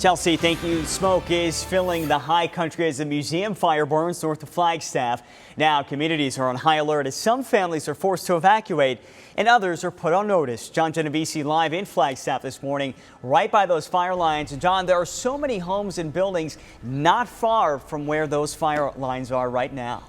Chelsea, thank you. Smoke is filling the high country as the museum fire burns north of Flagstaff. Now communities are on high alert as some families are forced to evacuate and others are put on notice. John Genovese live in Flagstaff this morning, right by those fire lines. And John, there are so many homes and buildings not far from where those fire lines are right now.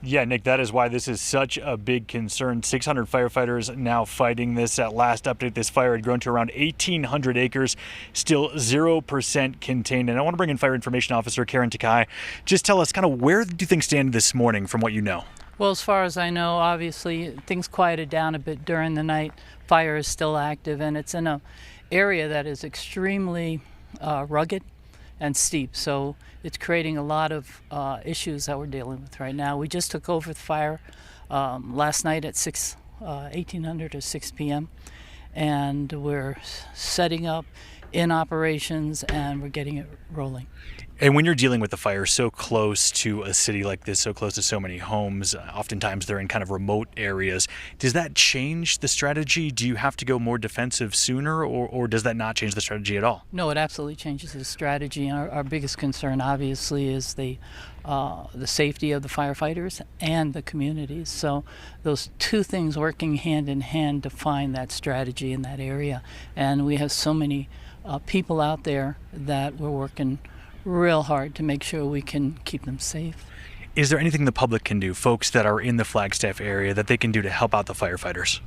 Yeah, Nick, that is why this is such a big concern. 600 firefighters now fighting this. At last update, this fire had grown to around 1,800 acres, still 0% contained. And I want to bring in Fire Information Officer Karen Takai. Just tell us kind of where do things stand this morning from what you know? Well, as far as I know, obviously things quieted down a bit during the night. Fire is still active, and it's in an area that is extremely rugged and steep, so it's creating a lot of issues that we're dealing with right now. We just took over the fire last night at 1800 or 6 p.m. and we're setting up in operations and we're getting it rolling. And when you're dealing with the fire so close to a city like this, so close to so many homes, oftentimes they're in kind of remote areas, does that change the strategy? Do you have to go more defensive sooner, or does that not change the strategy at all? No, it absolutely changes the strategy. Our biggest concern, obviously, is the safety of the firefighters and the communities. So those two things working hand in hand define that strategy in that area. And we have so many people out there that we're working real hard to make sure we can keep them safe. Is there anything the public can do, folks that are in the Flagstaff area, that they can do to help out the firefighters?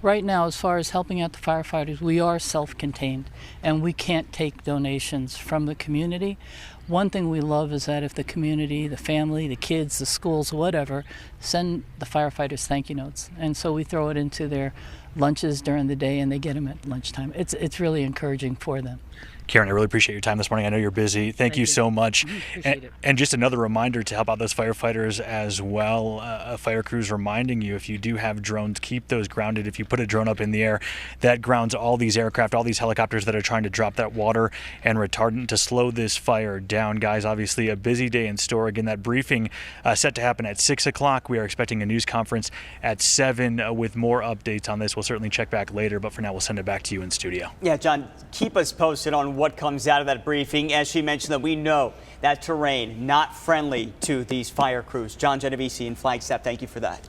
Right now, as far as helping out the firefighters, we are self-contained and we can't take donations from the community. One thing we love is that if the community, the family, the kids, the schools, whatever, send the firefighters thank you notes. And so we throw it into their lunches during the day and they get them at lunchtime. It's really encouraging for them. Karen, I really appreciate your time this morning. I know you're busy. Thank you so much. And just another reminder to help out those firefighters as well. A fire crew's reminding you, if you do have drones, keep those grounded. If you put a drone up in the air, that grounds all these aircraft, all these helicopters that are trying to drop that water and retardant to slow this fire down. Guys, obviously a busy day in store. Again, that briefing set to happen at 6 o'clock. We are expecting a news conference at 7 with more updates on this. We'll certainly check back later, but for now, we'll send it back to you in studio. Yeah, John, keep us posted on what comes out of that briefing. As she mentioned, that we know that terrain not friendly to these fire crews. John Genovese in Flagstaff, thank you for that.